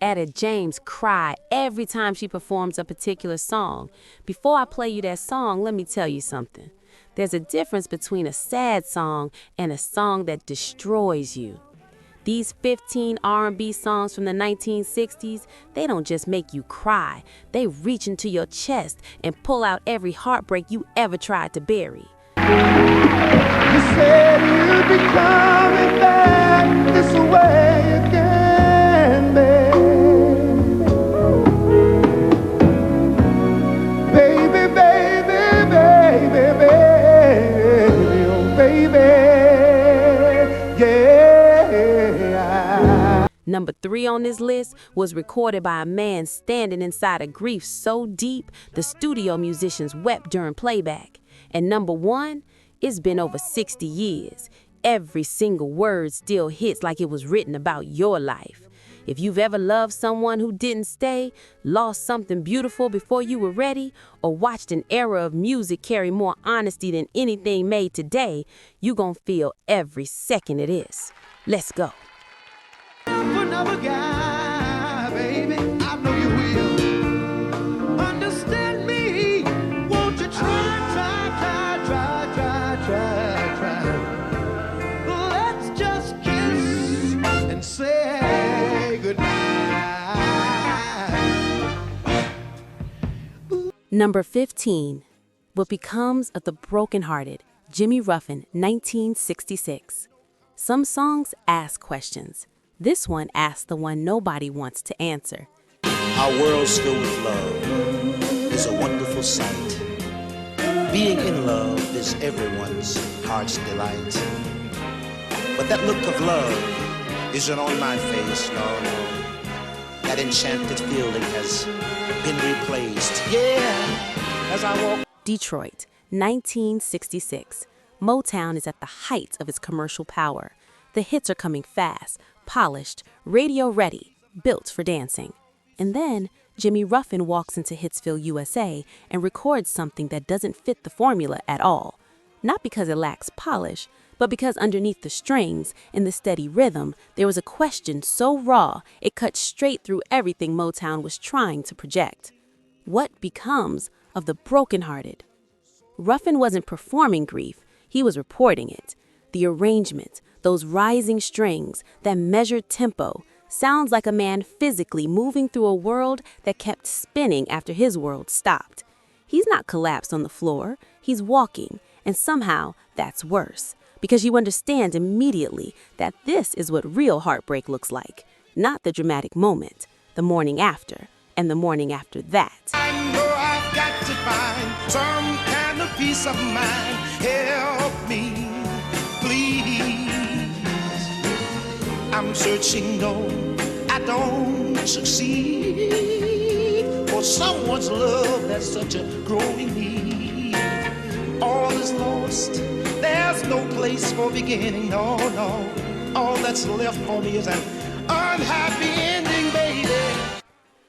Etta James cry every time she performs a particular song. Before I play you that song, let me tell you something. There's a difference between a sad song and a song that destroys you. These 15 R&B songs from the 1960s, they don't just make you cry. They reach into your chest and pull out every heartbreak you ever tried to bury. You said you'd be coming back this way again, baby. Baby, baby, baby, baby, oh baby, yeah. Number 3 on this list was recorded by a man standing inside a grief so deep, the studio musicians wept during playback. And number 1, it's been over 60 years. Every single word still hits like it was written about your life. If you've ever loved someone who didn't stay, lost something beautiful before you were ready, or watched an era of music carry more honesty than anything made today, you gon' feel every second of this. Let's go. Another guy, baby, I know you will. Understand me, won't you try. Let's just kiss and say goodnight. Number 15, What Becomes of the Brokenhearted, Jimmy Ruffin, 1966. Some songs ask questions. This one asks the one nobody wants to answer. Our world's filled with love is a wonderful sight. Being in love is everyone's heart's delight. But that look of love isn't on my face, no. That enchanted feeling has been replaced. Yeah, as I walk. Detroit, 1966. Motown is at the height of its commercial power. The hits are coming fast, polished, radio ready, built for dancing. And then Jimmy Ruffin walks into Hitsville, USA, and records something that doesn't fit the formula at all. Not because it lacks polish, but because underneath the strings, in the steady rhythm, there was a question so raw it cut straight through everything Motown was trying to project. What becomes of the brokenhearted? Ruffin wasn't performing grief, he was reporting it. The arrangement, those rising strings, that measured tempo, sounds like a man physically moving through a world that kept spinning after his world stopped. He's not collapsed on the floor, he's walking, and somehow that's worse, because you understand immediately that this is what real heartbreak looks like, not the dramatic moment, the morning after, and the morning after that. I know I've got to find some kind of peace of mind. Help me, please. I'm searching, no, I don't succeed. For someone's love that's such a growing need. All is lost, there's no place for beginning, no, no. All that's left for me is an unhappy ending, baby.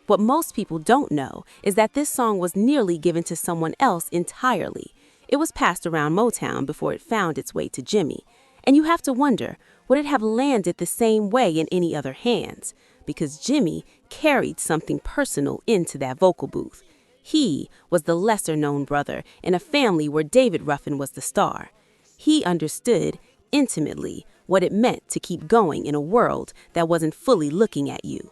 What most people don't know is that this song was nearly given to someone else entirely. It was passed around Motown before it found its way to Jimmy. And you have to wonder, would it have landed the same way in any other hands? Because Jimmy carried something personal into that vocal booth. He was the lesser-known brother in a family where David Ruffin was the star. He understood, intimately, what it meant to keep going in a world that wasn't fully looking at you.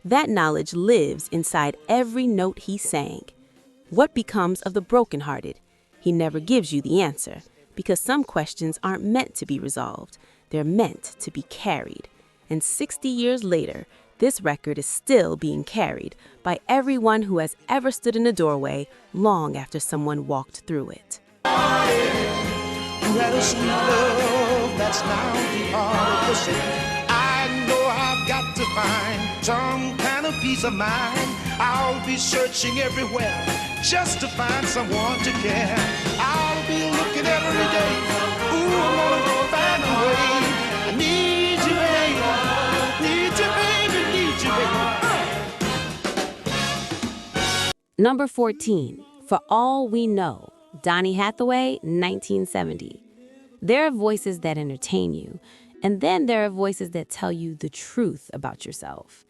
That knowledge lives inside every note he sang. What becomes of the brokenhearted? He never gives you the answer, because some questions aren't meant to be resolved. They're meant to be carried. And 60 years later, this record is still being carried by everyone who has ever stood in a doorway long after someone walked through it. Who had a sweet love that's now departed. Listen, I know I've got to find some kind of peace of mind. I'll be searching everywhere just to find someone to care. I'll be looking every day. Ooh, I'm gonna find a way. I need you, baby. Need you, baby. Need you, baby. Number 14, For All We Know, Donny Hathaway, 1970. There are voices that entertain you, and then there are voices that tell you the truth about yourself.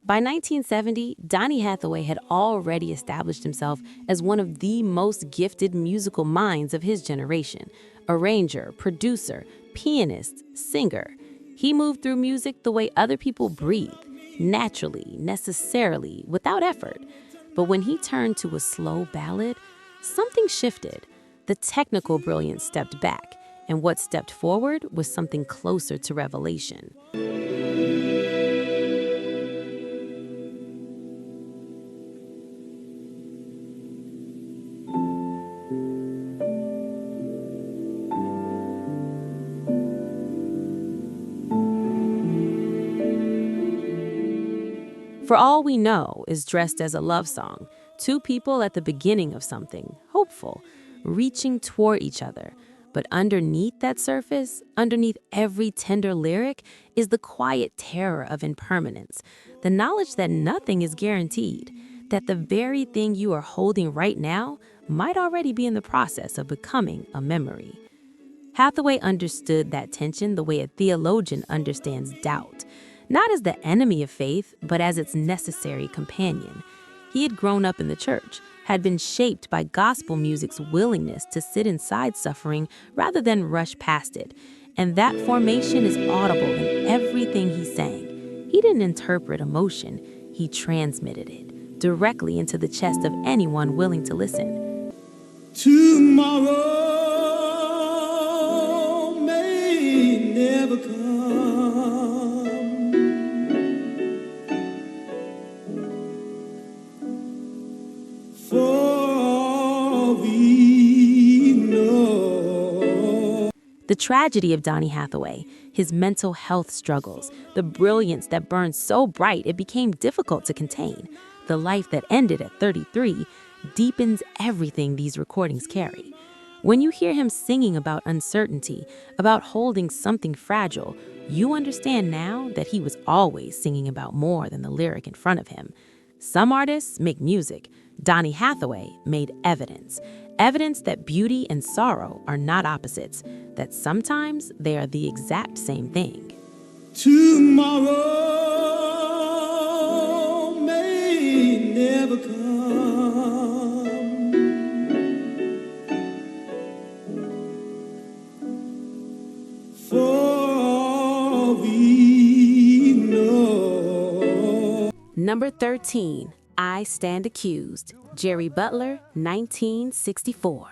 By 1970, Donny Hathaway had already established himself as one of the most gifted musical minds of his generation. Arranger, producer, pianist, singer. He moved through music the way other people breathe, naturally, necessarily, without effort. But when he turned to a slow ballad, something shifted. The technical brilliance stepped back, and what stepped forward was something closer to revelation. For All We Know is dressed as a love song, two people at the beginning of something, hopeful, reaching toward each other. But underneath that surface, underneath every tender lyric, is the quiet terror of impermanence, the knowledge that nothing is guaranteed, that the very thing you are holding right now might already be in the process of becoming a memory. Hathaway understood that tension the way a theologian understands doubt. Not as the enemy of faith, but as its necessary companion. He had grown up in the church, had been shaped by gospel music's willingness to sit inside suffering rather than rush past it. And that formation is audible in everything he sang. He didn't interpret emotion, he transmitted it directly into the chest of anyone willing to listen. Tomorrow may never come. For all we know. The tragedy of Donny Hathaway, his mental health struggles, the brilliance that burned so bright it became difficult to contain, the life that ended at 33, deepens everything these recordings carry. When you hear him singing about uncertainty, about holding something fragile, you understand now that he was always singing about more than the lyric in front of him. Some artists make music. Donny Hathaway made evidence. Evidence that beauty and sorrow are not opposites, that sometimes they are the exact same thing. Tomorrow may never come. For all we know. Number 13, I Stand Accused, Jerry Butler, 1964.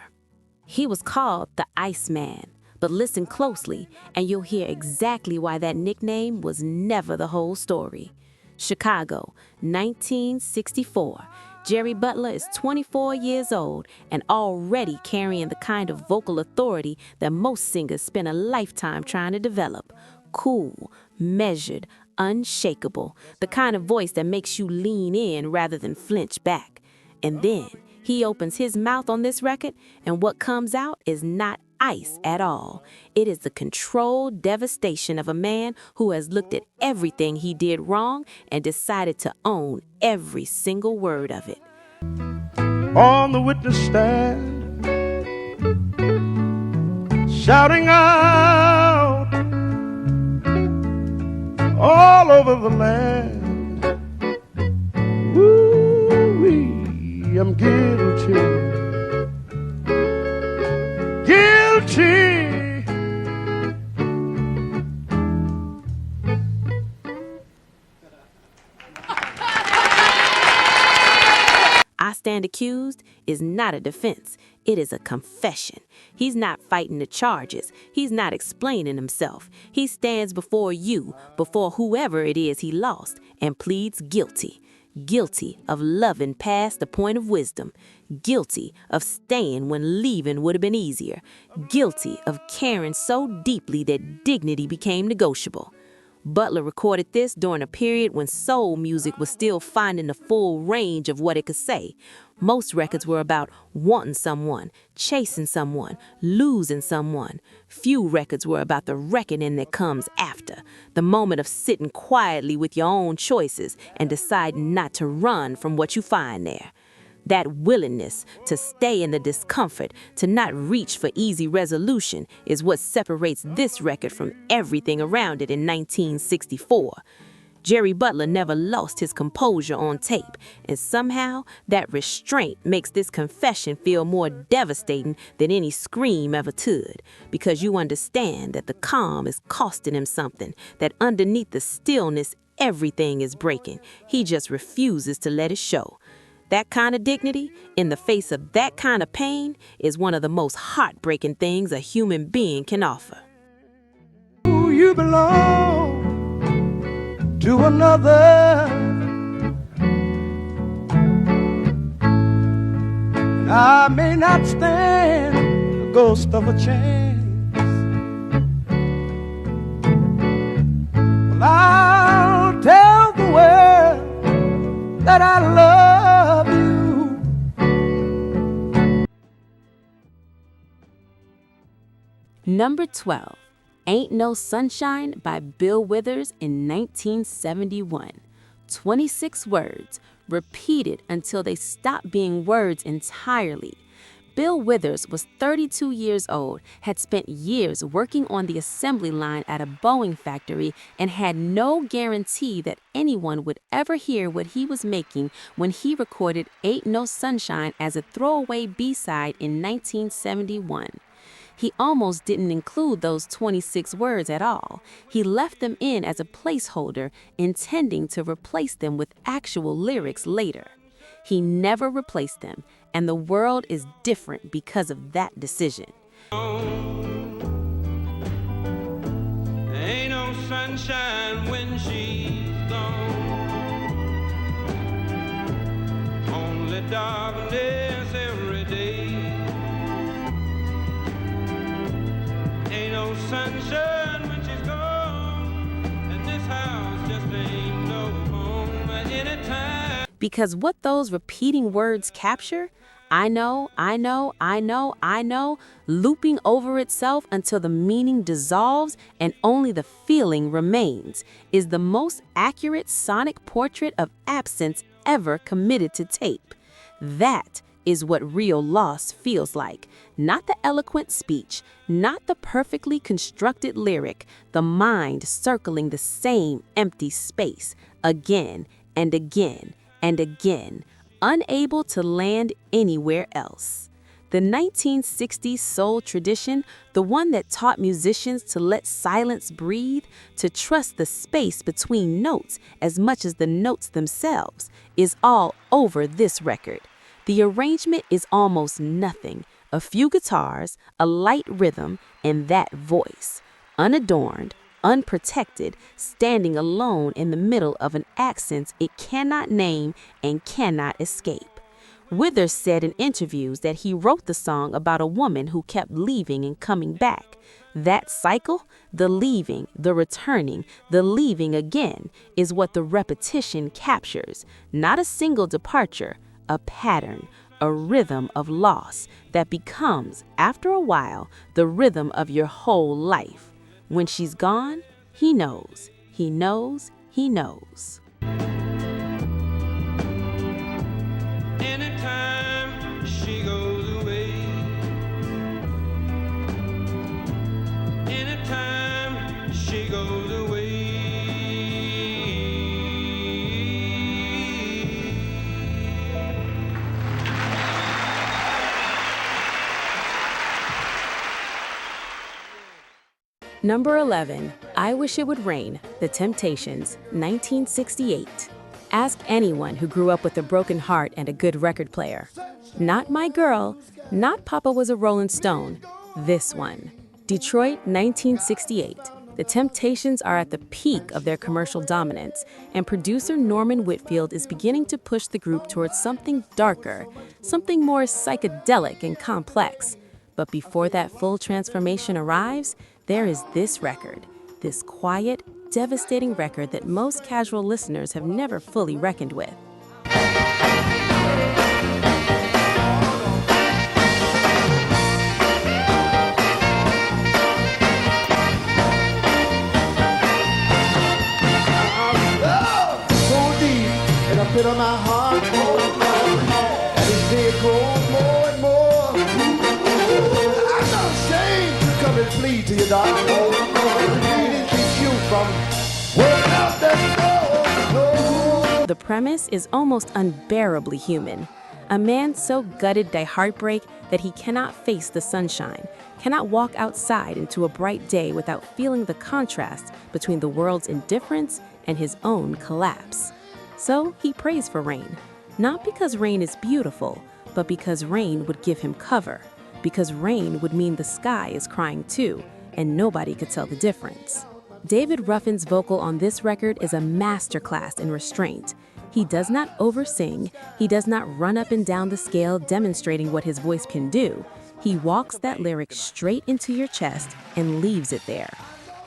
He was called the Iceman, but listen closely and you'll hear exactly why that nickname was never the whole story. Chicago, 1964. Jerry Butler is 24 years old and already carrying the kind of vocal authority that most singers spend a lifetime trying to develop. Cool, measured, unshakable, the kind of voice that makes you lean in rather than flinch back. And then he opens his mouth on this record, and what comes out is not ice at all. It is the controlled devastation of a man who has looked at everything he did wrong and decided to own every single word of it. On the witness stand, shouting out all over the land, woo-wee, I'm guilty, guilty. I Stand Accused is not a defense. It is a confession. He's not fighting the charges. He's not explaining himself. He stands before you, before whoever it is he lost, and pleads guilty. Guilty of loving past the point of wisdom. Guilty of staying when leaving would have been easier. Guilty of caring so deeply that dignity became negotiable. Butler recorded this during a period when soul music was still finding the full range of what it could say. Most records were about wanting someone, chasing someone, losing someone. Few records were about the reckoning that comes after, the moment of sitting quietly with your own choices and deciding not to run from what you find there. That willingness to stay in the discomfort, to not reach for easy resolution, is what separates this record from everything around it in 1964. Jerry Butler never lost his composure on tape, and somehow that restraint makes this confession feel more devastating than any scream ever could, because you understand that the calm is costing him something, that underneath the stillness everything is breaking. He just refuses to let it show. That kind of dignity, in the face of that kind of pain, is one of the most heartbreaking things a human being can offer. You belong to another. I may not stand the ghost of a chance. Well, I'll tell the world that I love you. Number 12. Ain't No Sunshine by Bill Withers in 1971. 26 words, repeated until they stopped being words entirely. Bill Withers was 32 years old, had spent years working on the assembly line at a Boeing factory, and had no guarantee that anyone would ever hear what he was making when he recorded Ain't No Sunshine as a throwaway B-side in 1971. He almost didn't include those 26 words at all. He left them in as a placeholder, intending to replace them with actual lyrics later. He never replaced them, and the world is different because of that decision. Ain't no sunshine when she's gone. Only darkness every day. Ain't no sunshine when she's gone, and this house just ain't no home at any time. Because what those repeating words capture, I know, looping over itself until the meaning dissolves and only the feeling remains, is the most accurate sonic portrait of absence ever committed to tape. That is what real loss feels like. Not the eloquent speech, not the perfectly constructed lyric, the mind circling the same empty space again and again and again, unable to land anywhere else. The 1960s soul tradition, the one that taught musicians to let silence breathe, to trust the space between notes as much as the notes themselves, is all over this record. The arrangement is almost nothing. A few guitars, a light rhythm, and that voice, unadorned, unprotected, standing alone in the middle of an accent it cannot name and cannot escape. Withers said in interviews that he wrote the song about a woman who kept leaving and coming back. That cycle, the leaving, the returning, the leaving again, is what the repetition captures. Not a single departure, a pattern, a rhythm of loss that becomes, after a while, the rhythm of your whole life. When she's gone, he knows, he knows, he knows. Anytime she goes away, anytime she goes away. Number 11, I Wish It Would Rain, The Temptations, 1968. Ask anyone who grew up with a broken heart and a good record player. Not My Girl, not Papa Was a Rolling Stone, this one. Detroit, 1968. The Temptations are at the peak of their commercial dominance, and producer Norman Whitfield is beginning to push the group towards something darker, something more psychedelic and complex. But before that full transformation arrives, there is this record, this quiet, devastating record that most casual listeners have never fully reckoned with. So deep in the pit of my heart, and it's been cold more and more. I'm not ashamed to come and plead to you, darling. It keeps you from working out that door. The premise is almost unbearably human. A man so gutted by heartbreak that he cannot face the sunshine, cannot walk outside into a bright day without feeling the contrast between the world's indifference and his own collapse. So he prays for rain, not because rain is beautiful, but because rain would give him cover, because rain would mean the sky is crying too, and nobody could tell the difference. David Ruffin's vocal on this record is a masterclass in restraint. He does not oversing, he does not run up and down the scale demonstrating what his voice can do. He walks that lyric straight into your chest and leaves it there.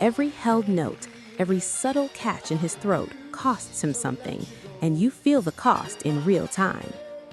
Every held note, every subtle catch in his throat costs him something, and you feel the cost in real time.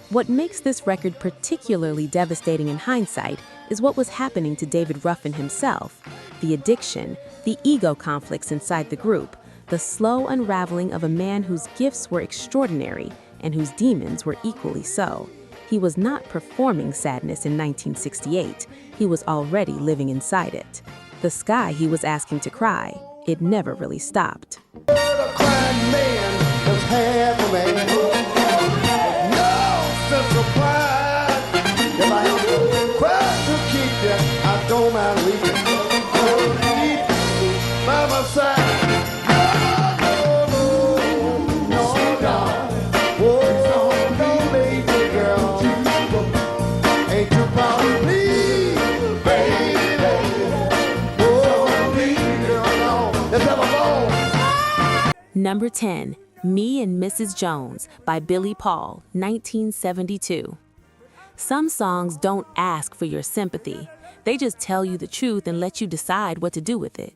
What makes this record particularly devastating in hindsight is what was happening to David Ruffin himself. The addiction, the ego conflicts inside the group, the slow unraveling of a man whose gifts were extraordinary and whose demons were equally so. He was not performing sadness in 1968. He was already living inside it. The sky he was asking to cry, it never really stopped. A crying man was half a man. No sense of pride. If I have to cry to keep you, I don't mind weeping. By my side. Number 10, Me and Mrs. Jones by Billy Paul, 1972. Some songs don't ask for your sympathy. They just tell you the truth and let you decide what to do with it.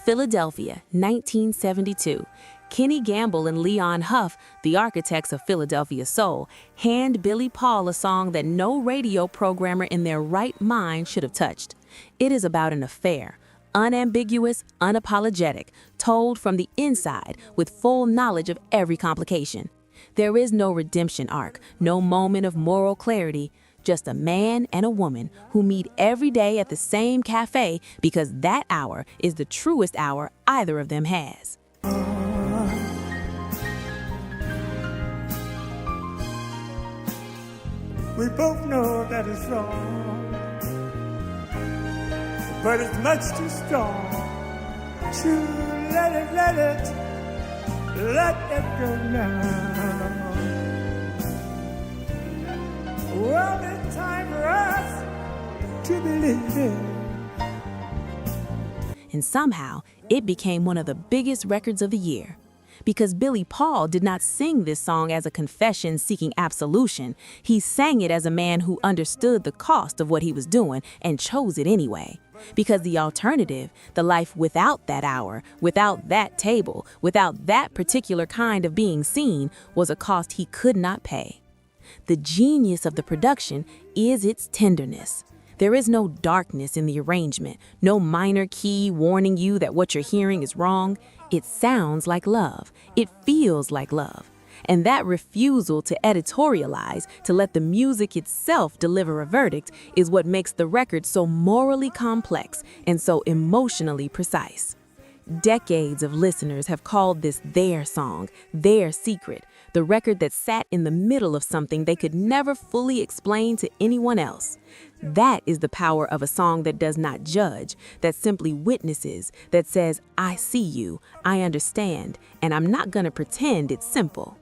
Philadelphia, 1972. Kenny Gamble and Leon Huff, the architects of Philadelphia soul, hand Billy Paul a song that no radio programmer in their right mind should have touched. It is about an affair. Unambiguous, unapologetic, told from the inside with full knowledge of every complication. There is no redemption arc, no moment of moral clarity, just a man and a woman who meet every day at the same cafe because that hour is the truest hour either of them has. We both know that it's wrong, but it's much too strong to let it go now. Well, it's time for us to believe it. And somehow, it became one of the biggest records of the year. Because Billy Paul did not sing this song as a confession seeking absolution. He sang it as a man who understood the cost of what he was doing and chose it anyway. Because the alternative, the life without that hour, without that table, without that particular kind of being seen, was a cost he could not pay. The genius of the production is its tenderness. There is no darkness in the arrangement, no minor key warning you that what you're hearing is wrong. It sounds like love. It feels like love. And that refusal to editorialize, to let the music itself deliver a verdict, is what makes the record so morally complex and so emotionally precise. Decades of listeners have called this their song, their secret, the record that sat in the middle of something they could never fully explain to anyone else. That is the power of a song that does not judge, that simply witnesses, that says, I see you, I understand, and I'm not gonna pretend it's simple.